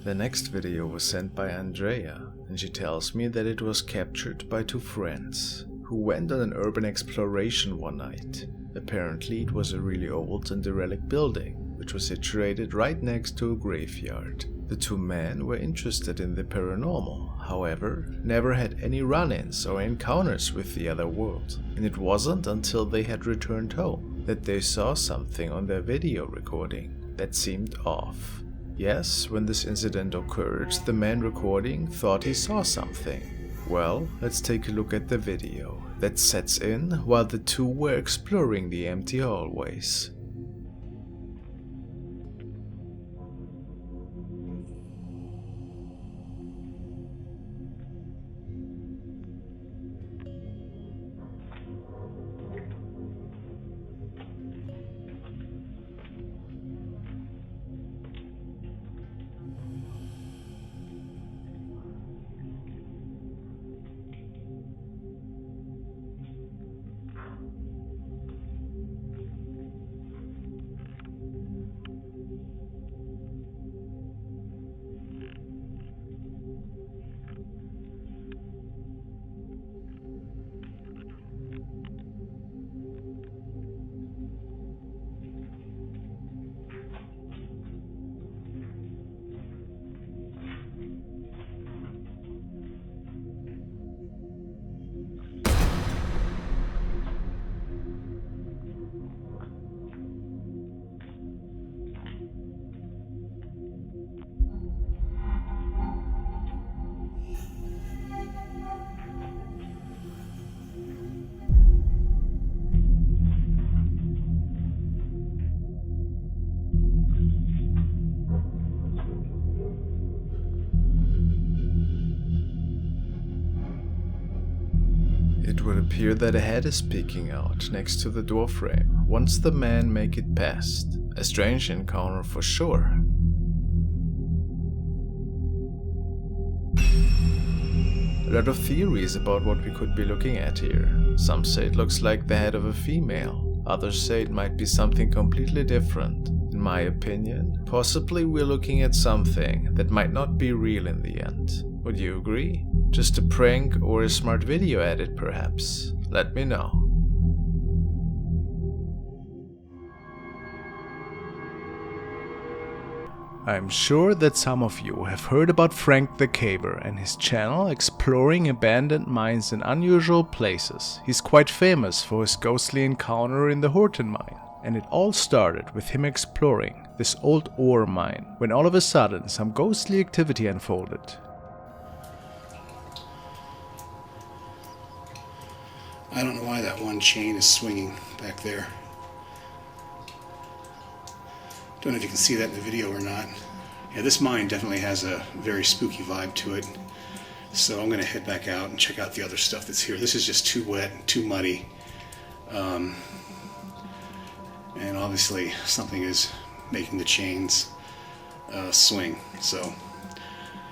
The next video was sent by Andrea, and she tells me that it was captured by two friends who went on an urban exploration one night. Apparently it was a really old and derelict building, which was situated right next to a graveyard. The two men were interested in the paranormal, however, never had any run-ins or encounters with the other world, and it wasn't until they had returned home that they saw something on their video recording that seemed off. Yes, when this incident occurred, the man recording thought he saw something. Well, let's take a look at the video that sets in while the two were exploring the empty hallways. It would appear that a head is peeking out next to the doorframe once the men make it past. A strange encounter for sure. A lot of theories about what we could be looking at here. Some say it looks like the head of a female, others say it might be something completely different. In my opinion, possibly we're looking at something that might not be real in the end. Would you agree? Just a prank or a smart video edit perhaps? Let me know. I'm sure that some of you have heard about Frank the Caver and his channel exploring abandoned mines in unusual places. He's quite famous for his ghostly encounter in the Horton mine. And it all started with him exploring this old ore mine, when all of a sudden some ghostly activity unfolded. I don't know why that one chain is swinging back there. Don't know if you can see that in the video or not. Yeah, this mine definitely has a very spooky vibe to it. So I'm going to head back out and check out the other stuff that's here. This is just too wet, too muddy. And obviously something is making the chains swing. So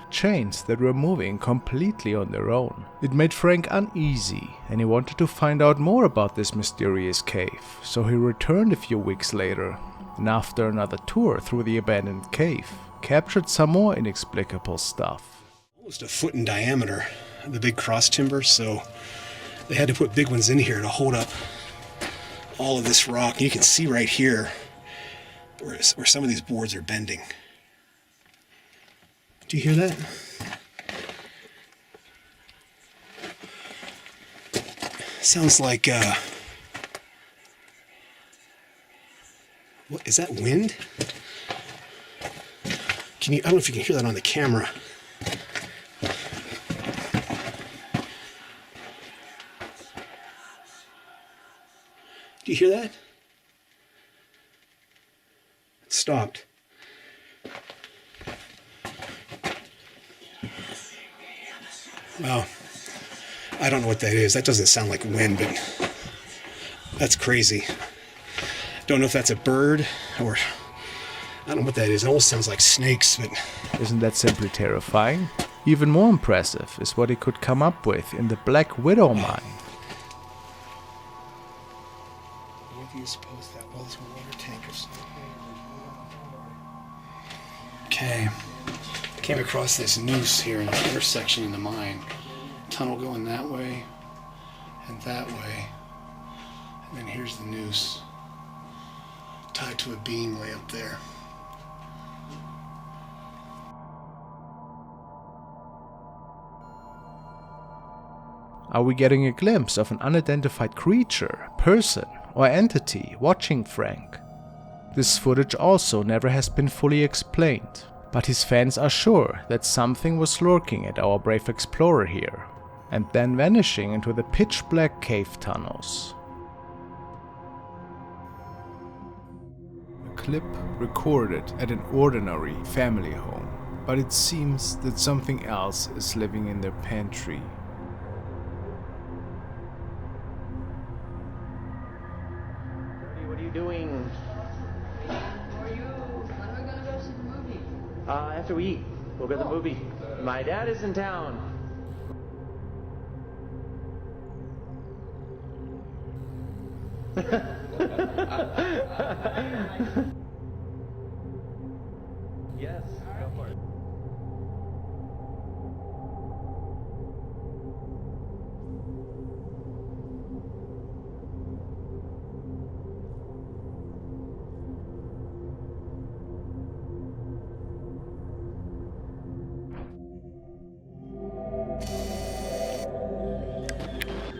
chains that were moving completely on their own. It made Frank uneasy, and he wanted to find out more about this mysterious cave, so he returned a few weeks later, and after another tour through the abandoned cave, captured some more inexplicable stuff. Almost a foot in diameter, the big cross timbers, so they had to put big ones in here to hold up all of this rock. You can see right here where some of these boards are bending. Do you hear that? Sounds like, what, is that wind? I don't know if you can hear that on the camera. Do you hear that? It stopped. Wow. I don't know what that is. That doesn't sound like wind, but that's crazy. Don't know if that's a bird or I don't know what that is. It almost sounds like snakes, but isn't that simply terrifying? Even more impressive is what he could come up with in the Black Widow mine. What do you suppose that was? A water tank or something? Okay. Came across this noose here in the intersection in the mine. Tunnel going that way and that way. And then here's the noose tied to a beam way up there. Are we getting a glimpse of an unidentified creature, person, or entity watching Frank? This footage also never has been fully explained, but his fans are sure that something was lurking at our brave explorer here, and then vanishing into the pitch-black cave tunnels. A clip recorded at an ordinary family home, but it seems that something else is living in their pantry. What are you doing? When are we gonna go see the movie? After we eat, we'll go to the movie. My dad is in town. Yes, go for it.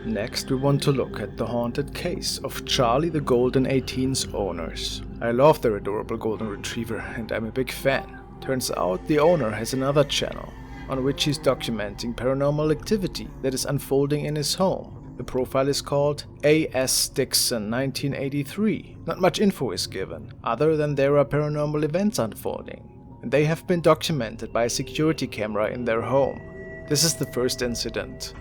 Next, we want to look at the haunted case of Charlie the Golden 18's owners. I love their adorable golden retriever and I'm a big fan. Turns out the owner has another channel on which he's documenting paranormal activity that is unfolding in his home. The profile is called A.S. Dixon 1983. Not much info is given, other than there are paranormal events unfolding, and they have been documented by a security camera in their home. This is the first incident.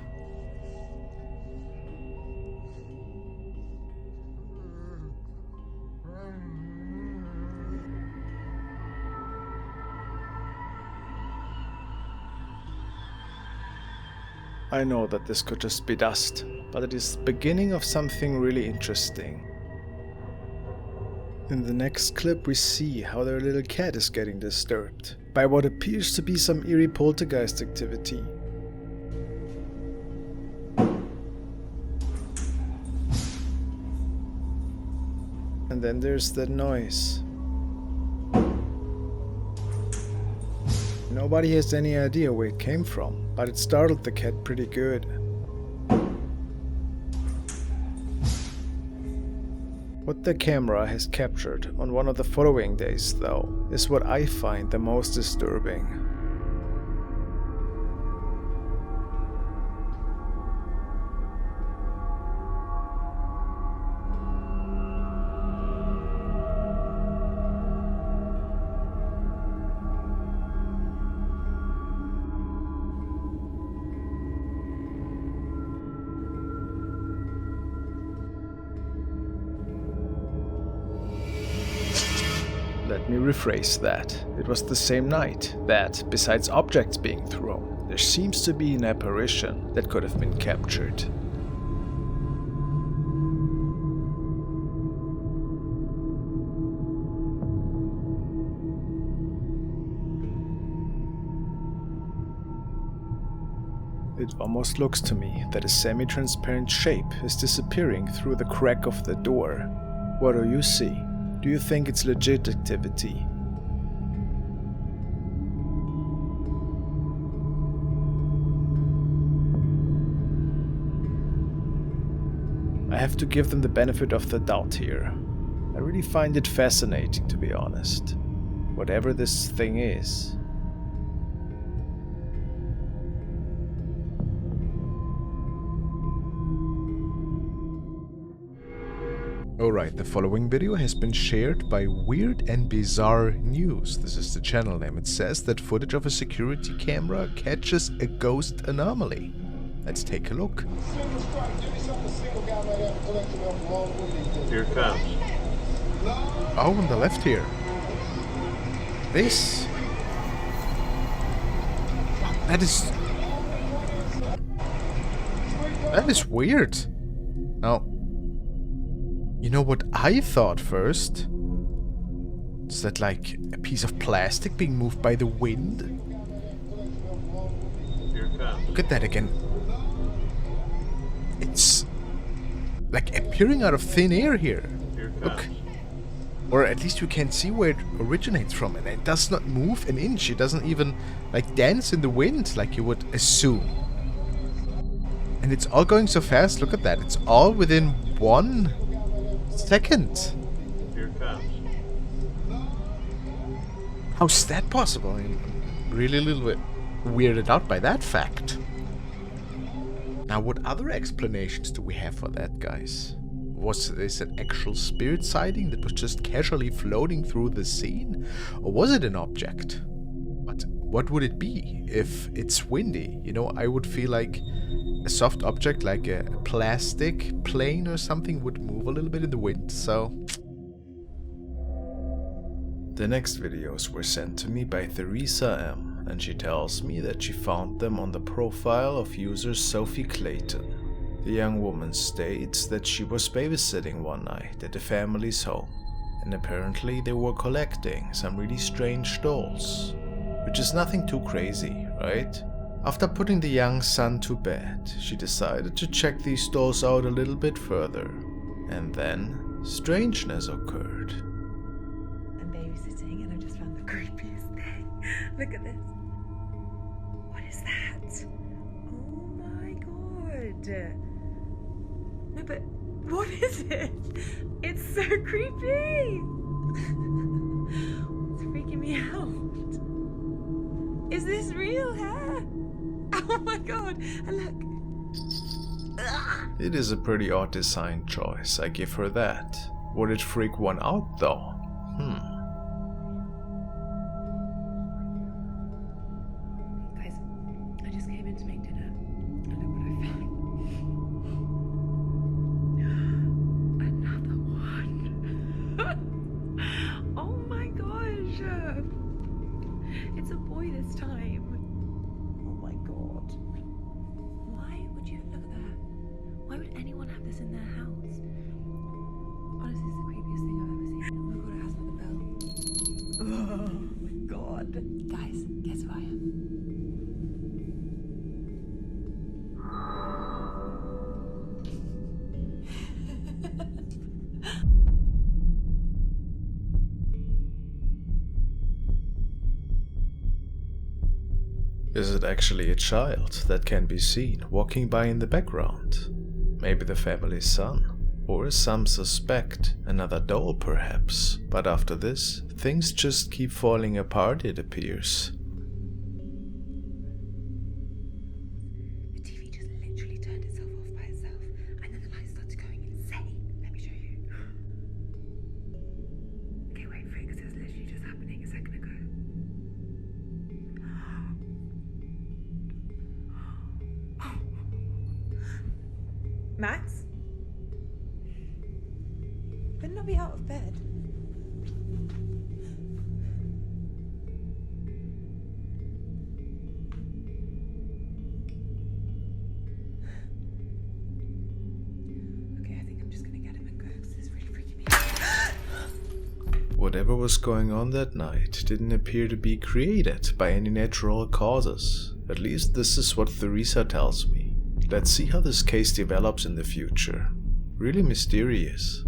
I know that this could just be dust, but it is the beginning of something really interesting. In the next clip we see how their little cat is getting disturbed by what appears to be some eerie poltergeist activity. And then there's that noise. Nobody has any idea where it came from, but it startled the cat pretty good. What the camera has captured on one of the following days, though, is what I find the most disturbing. Let me rephrase that. It was the same night that, besides objects being thrown, there seems to be an apparition that could have been captured. It almost looks to me that a semi-transparent shape is disappearing through the crack of the door. What do you see? Do you think it's legit activity? I have to give them the benefit of the doubt here. I really find it fascinating, to be honest. Whatever this thing is. Alright, the following video has been shared by Weird and Bizarre News. This is the channel name. It says that footage of a security camera catches a ghost anomaly. Let's take a look. Here it comes. Oh, on the left here. This. That is weird. Now, you know what I thought first? Is that like a piece of plastic being moved by the wind? Look at that again. It's like appearing out of thin air here. Look. Or at least you can see where it originates from, and it does not move an inch. It doesn't even like dance in the wind like you would assume. And it's all going so fast. Look at that. It's all within 1 second. Here it comes. How's that possible? I'm really a little bit weirded out by that fact. Now, what other explanations do we have for that, guys? Was this an actual spirit sighting that was just casually floating through the scene? Or was it an object? But what would it be if it's windy? You know, I would feel like a soft object like a plastic plane or something would move a little bit in the wind, so... The next videos were sent to me by Theresa M, and she tells me that she found them on the profile of user Sophie Clayton. The young woman states that she was babysitting one night at the family's home, and apparently they were collecting some really strange dolls, which is nothing too crazy, right? After putting the young son to bed, she decided to check these dolls out a little bit further, and then strangeness occurred. I'm babysitting and I just found the creepiest thing. Look at this. What is that? Oh my god. No, but what is it? It's so creepy. It's freaking me out. Is this real hair? Oh my god. And look. Ugh. It is a pretty odd design choice, I give her that. Would it freak one out though? Guys, I just came in to make dinner. And look what I found. Another one. Oh my gosh. It's a boy this time. Oh my god. Why would you look at that? Why would anyone have this in their house? Honestly, it's the creepiest thing I've ever seen. Oh my god, it has another bell. Oh my god. Guys, guess who I am? Is it actually a child that can be seen walking by in the background? Maybe the family's son? Or as some suspect, another doll perhaps? But after this, things just keep falling apart, it appears. The TV just literally turned itself off by itself, and then the lights started going insane. Let me show you. Okay, wait for it, because it was literally just happening a second ago. Max? Better not be out of bed. Okay, I think I'm just gonna get him and go, because this is really freaking me out. Whatever was going on that night didn't appear to be created by any natural causes. At least this is what Theresa tells me. Let's see how this case develops in the future. Really mysterious.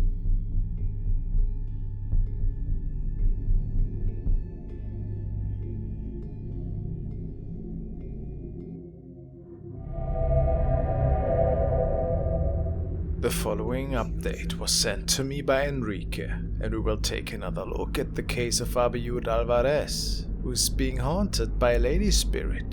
The following update was sent to me by Enrique, and we will take another look at the case of Abiud Alvarez, who is being haunted by a lady spirit.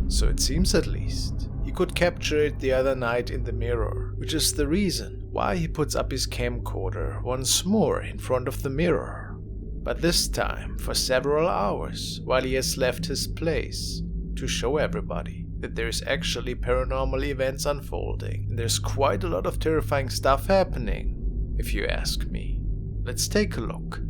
So it seems, at least. He could capture it the other night in the mirror, which is the reason why he puts up his camcorder once more in front of the mirror. But this time for several hours while he has left his place, to show everybody that there's actually paranormal events unfolding, and there's quite a lot of terrifying stuff happening, if you ask me. Let's take a look.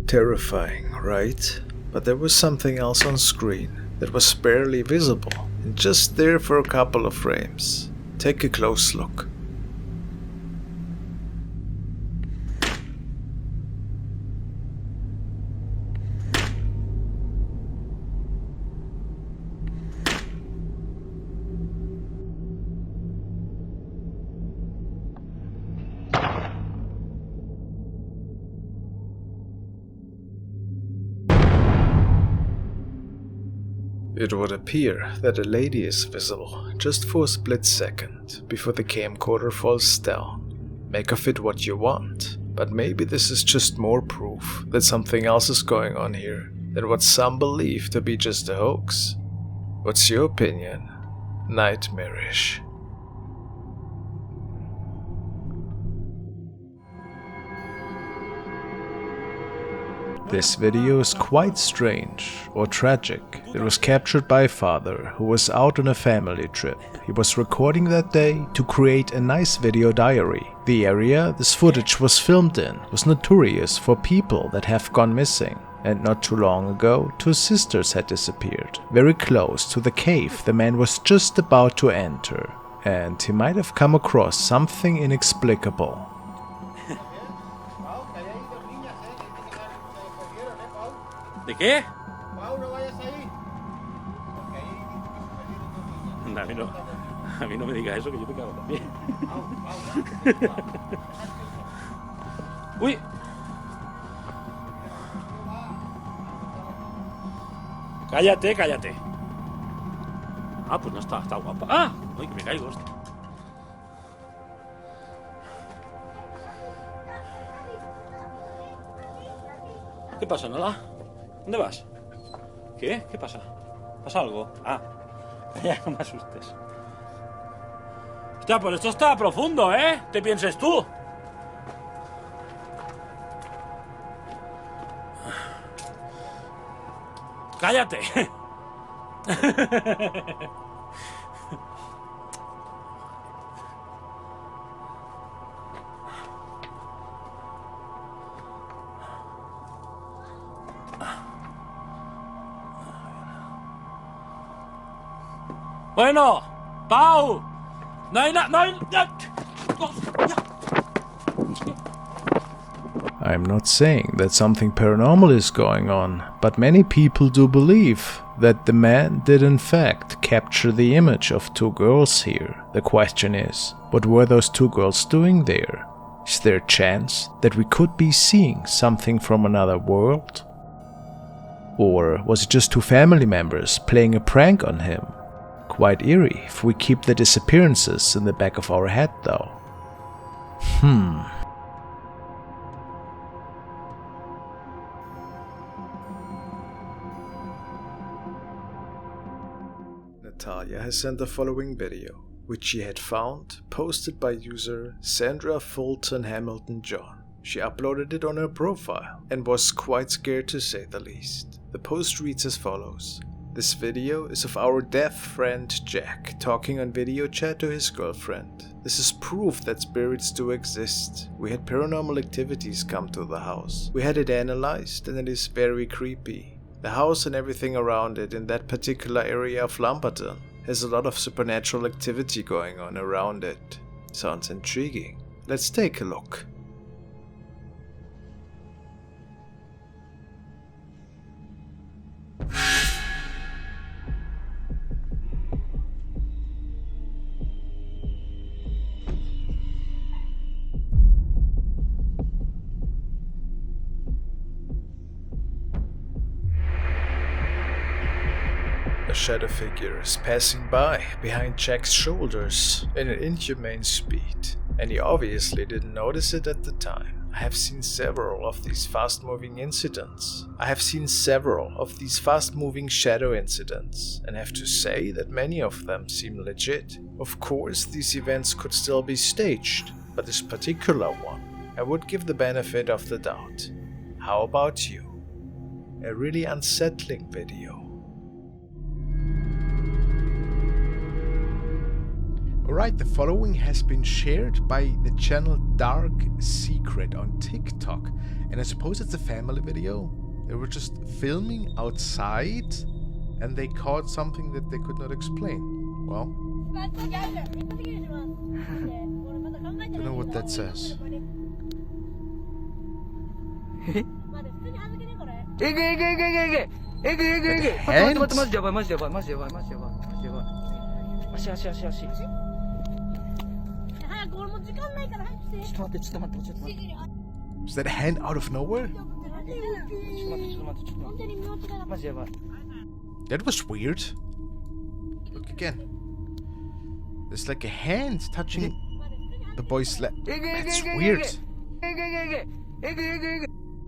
Terrifying, right? But there was something else on screen that was barely visible and just there for a couple of frames. Take a close look. It would appear that a lady is visible just for a split second before the camcorder falls down. Make of it what you want, but maybe this is just more proof that something else is going on here than what some believe to be just a hoax. What's your opinion? Nightmarish. This video is quite strange or tragic. It was captured by a father who was out on a family trip. He was recording that day to create a nice video diary. The area this footage was filmed in was notorious for people that have gone missing. And not too long ago, 2 sisters had disappeared, very close to the cave the man was just about to enter. And he might have come across something inexplicable. ¿De qué? A mí no me digas eso, que yo me cago también. ¡Uy! Cállate, cállate. Ah, pues no está guapa. ¡Ah! ¡Uy, que me caigo, hostia! ¿Qué pasa, Nola? ¿Dónde vas? ¿Qué? ¿Qué pasa? ¿Pasa algo? Ah, ya no me asustes. Hostia, pues esto está profundo, ¿eh? ¿Te pienses tú? ¡Cállate! Bueno, Pau, no hay nada. I'm not saying that something paranormal is going on, but many people do believe that the man did in fact capture the image of 2 girls here. The question is, what were those 2 girls doing there? Is there a chance that we could be seeing something from another world? Or was it just 2 family members playing a prank on him? Quite eerie if we keep the disappearances in the back of our head though. Natalia has sent the following video, which she had found, posted by user Sandra Fulton Hamilton John. She uploaded it on her profile and was quite scared to say the least. The post reads as follows. This video is of our deaf friend Jack talking on video chat to his girlfriend. This is proof that spirits do exist. We had paranormal activities come to the house. We had it analyzed and it is very creepy. The house and everything around it in that particular area of Lumberton has a lot of supernatural activity going on around it. Sounds intriguing. Let's take a look. A shadow figure is passing by behind Jack's shoulders in an inhumane speed, and he obviously didn't notice it at the time. I have seen several of these fast-moving incidents. I have seen several of these fast-moving shadow incidents, and have to say that many of them seem legit. Of course, these events could still be staged, but this particular one, I would give the benefit of the doubt. How about you? A really unsettling video. Alright, the following has been shared by the channel Dark Secret on TikTok. And I suppose it's a family video. They were just filming outside and they caught something that they could not explain. Well, don't know what that says. Is that a hand out of nowhere? That was weird. Look again. There's like a hand touching the boy's leg. That's weird.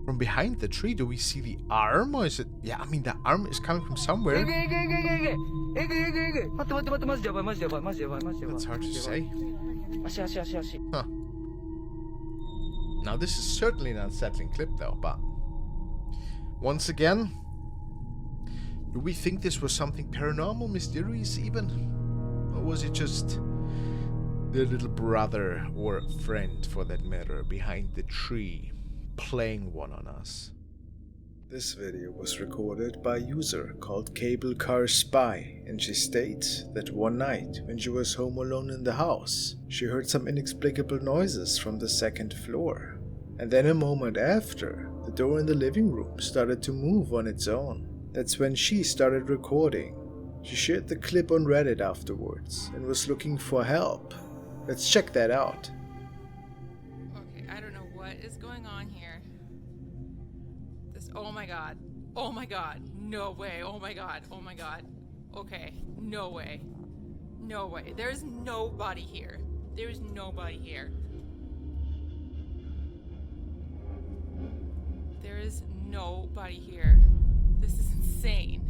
From behind the tree, do we see the arm, or is it? Yeah, I mean the arm is coming from somewhere. That's hard to say. Huh. Now this is certainly an unsettling clip though, but once again, do we think this was something paranormal, mysterious even? Or was it just the little brother, or friend for that matter, behind the tree, playing one on us? This video was recorded by a user called Cable Car Spy, and she states that one night when she was home alone in the house, she heard some inexplicable noises from the second floor. And then a moment after, the door in the living room started to move on its own. That's when she started recording. She shared the clip on Reddit afterwards and was looking for help. Let's check that out. Okay, I don't know what is going on here. Oh my god. Oh my god. No way. Oh my god. Oh my god. Okay. No way. No way. There's nobody here. There's nobody here. There is nobody here. This is insane.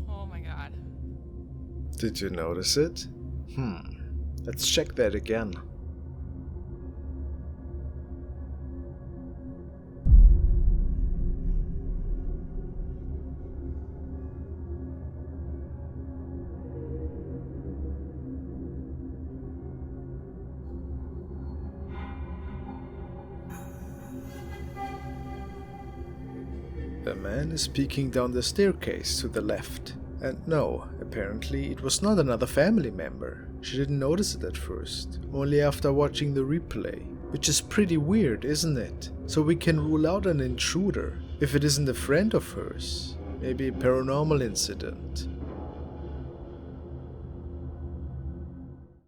Oh my god. Did you notice it? Let's check that again. A man is peeking down the staircase to the left. And no, apparently it was not another family member. She didn't notice it at first, only after watching the replay. Which is pretty weird, isn't it? So we can rule out an intruder, if it isn't a friend of hers. Maybe a paranormal incident.